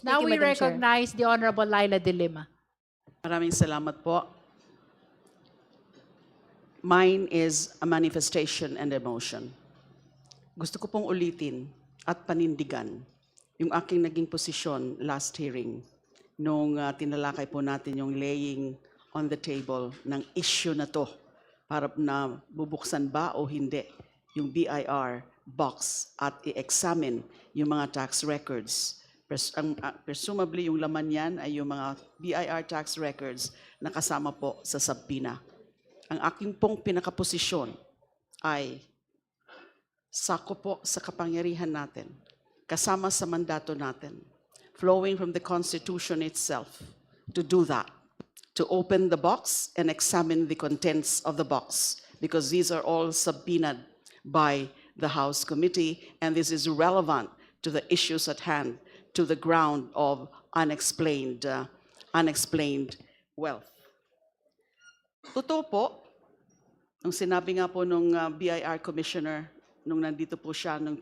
Now we Madam Chair. recognize the Honorable Laila De Lima. Maraming salamat po. Mine is a manifestation and emotion. Gusto ko pong ulitin at panindigan yung aking naging posisyon last hearing nung tinalakay po natin yung laying on the table ng issue na to para na bubuksan ba o hindi yung BIR box at i-examine yung mga tax records. Presumably yung laman yan ay yung mga BIR tax records na kasama po sa subpoena. Ang aking pong pinakaposisyon ay sako po sa kapangyarihan natin, kasama sa mandato natin, flowing from the Constitution itself, to do that, to open the box and examine the contents of the box, because these are all subpoenaed by the House Committee, and this is relevant to the issues at hand, to the ground of unexplained wealth. Totoo po, nung sinabi nga po nung BIR Commissioner, nung nandito po siya nung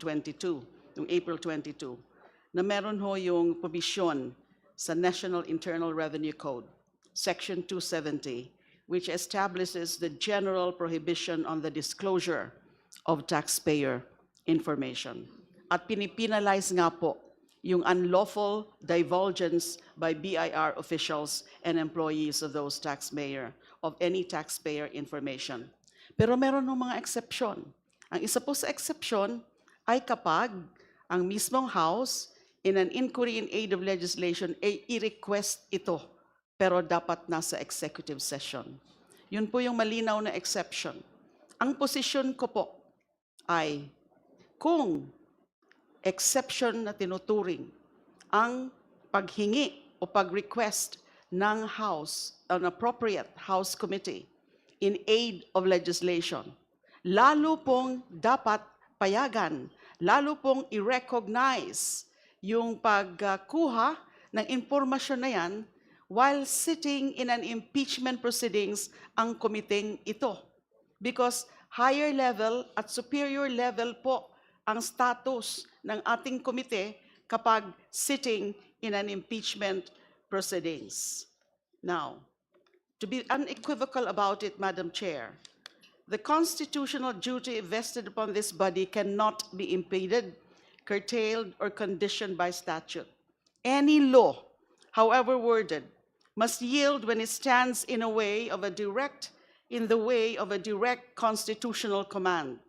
April 22, na meron ho yung provision sa National Internal Revenue Code, Section 270, which establishes the general prohibition on the disclosure of taxpayer information. At pinipinalize nga po yung unlawful divulgence by BIR officials and employees of those taxpayer, of any taxpayer information. Pero meron ng mga exception. Ang isa po sa exception ay kapag ang mismong House, in an inquiry in aid of legislation, ay i-request ito, pero dapat nasa executive session. Yun po yung malinaw na exception. Ang posisyon ko po ay kung exception na tinuturing ang paghingi o pag-request ng House, an appropriate House Committee in aid of legislation, lalo pong dapat payagan, lalo pong i-recognize yung pagkuha ng impormasyon na yan while sitting in an impeachment proceedings ang komiteng ito. Because higher level at superior level po ang status ng ating komite kapag sitting in an impeachment proceedings. Now, to be unequivocal about it, Madam Chair, the constitutional duty vested upon this body cannot be impeded, curtailed, or conditioned by statute. Any law, however worded, must yield when it stands in the way of a direct constitutional command.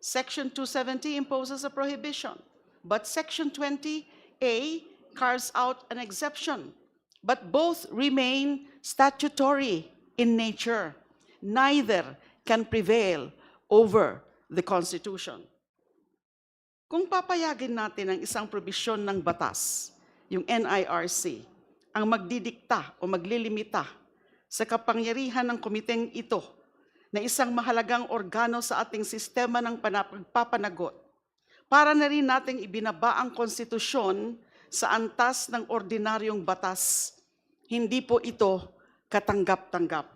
Section 270 imposes a prohibition, but Section 20A carves out an exception. But both remain statutory in nature. Neither can prevail over the Constitution. Kung papayagin natin ang isang probisyon ng batas, yung NIRC, ang magdidikta o maglilimita sa kapangyarihan ng komiteng ito na isang mahalagang organo sa ating sistema ng pagpapanagot, para na rin nating ibinaba ang konstitusyon sa antas ng ordinaryong batas, hindi po ito katanggap-tanggap.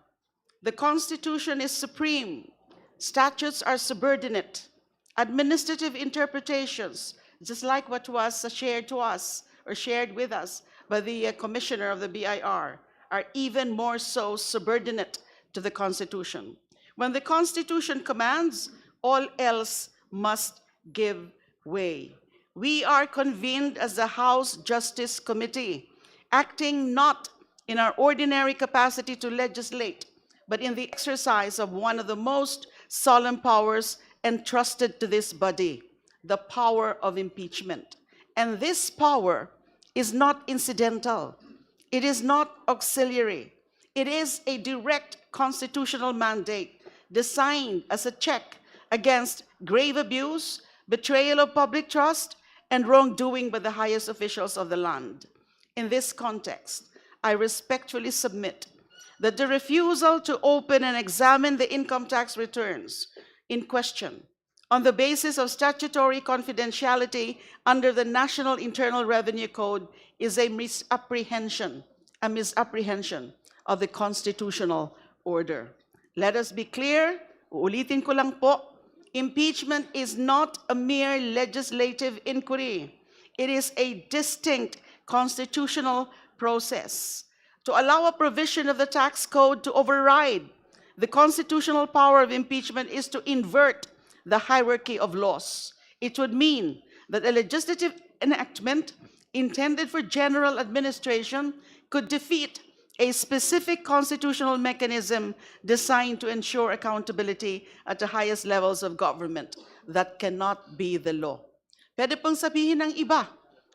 The Constitution is supreme. Statutes are subordinate. Administrative interpretations, just like what was shared to us or shared with us by the Commissioner of the BIR, are even more so subordinate to the Constitution. When the Constitution commands, all else must give way. We are convened as the House Justice Committee, acting not in our ordinary capacity to legislate, but in the exercise of one of the most solemn powers entrusted to this body, the power of impeachment. And this power is not incidental. It is not auxiliary. It is a direct constitutional mandate designed as a check against grave abuse, betrayal of public trust, and wrongdoing by the highest officials of the land. In this context, I respectfully submit that the refusal to open and examine the income tax returns in question on the basis of statutory confidentiality under the National Internal Revenue Code is a misapprehension of the constitutional order. Let us be clear, uulitin ko lang po, impeachment is not a mere legislative inquiry. It is a distinct constitutional process. To allow a provision of the tax code to override the constitutional power of impeachment is to invert the hierarchy of laws. It would mean that a legislative enactment intended for general administration could defeat a specific constitutional mechanism designed to ensure accountability at the highest levels of government. That cannot be the law. Pwede pong sabihin ng iba,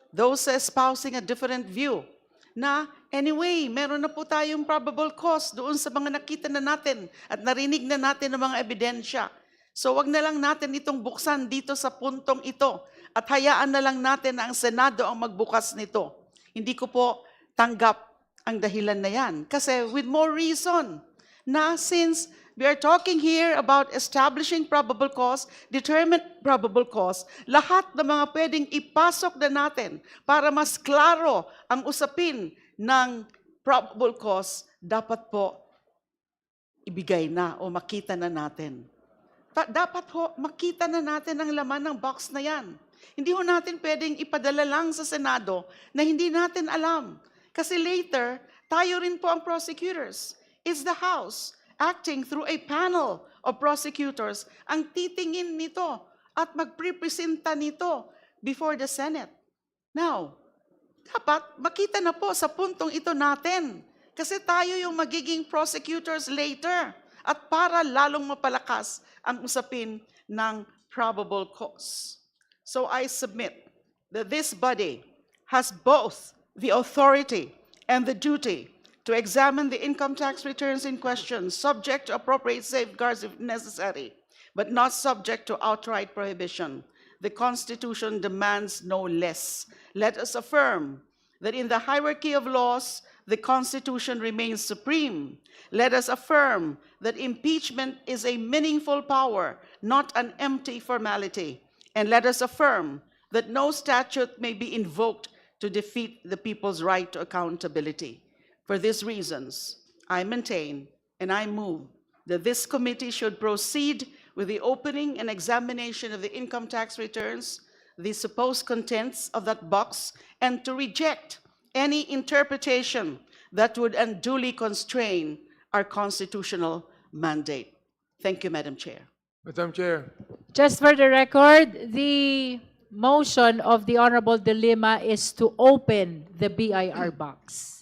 those espousing a different view, na anyway, meron na po tayong probable cause doon sa mga nakita na natin at narinig na natin ng mga ebidensya. So wag na lang natin itong buksan dito sa puntong ito at hayaan na lang natin na ang Senado ang magbukas nito. Hindi ko po tanggap ang dahilan na yan. Kasi with more reason na since we are talking here about establishing probable cause, determined probable cause, lahat ng mga pwedeng ipasok na natin para mas klaro ang usapin ng probable cause, dapat po ibigay na o makita na natin. Dapat ho, makita na natin ang laman ng box na yan. Hindi ho natin pwedeng ipadala lang sa Senado na hindi natin alam. Kasi later, tayo rin po ang prosecutors. It's the House acting through a panel of prosecutors ang titingin nito at magprepresenta nito before the Senate. Now, dapat makita na po sa puntong ito natin. Kasi tayo yung magiging prosecutors later at para lalong mapalakas ang usapin ng probable cause. So I submit that this body has both the authority and the duty to examine the income tax returns in question, subject to appropriate safeguards if necessary, but not subject to outright prohibition. The Constitution demands no less. Let us affirm that in the hierarchy of laws, the Constitution remains supreme. Let us affirm that impeachment is a meaningful power, not an empty formality. And let us affirm that no statute may be invoked to defeat the people's right to accountability. For these reasons, I maintain and I move that this committee should proceed with the opening and examination of the income tax returns, the supposed contents of that box, and to reject any interpretation that would unduly constrain our constitutional mandate. Thank you, Madam Chair. Madam Chair, Just for the record, the motion of the Honorable De Lima is to open the BIR box.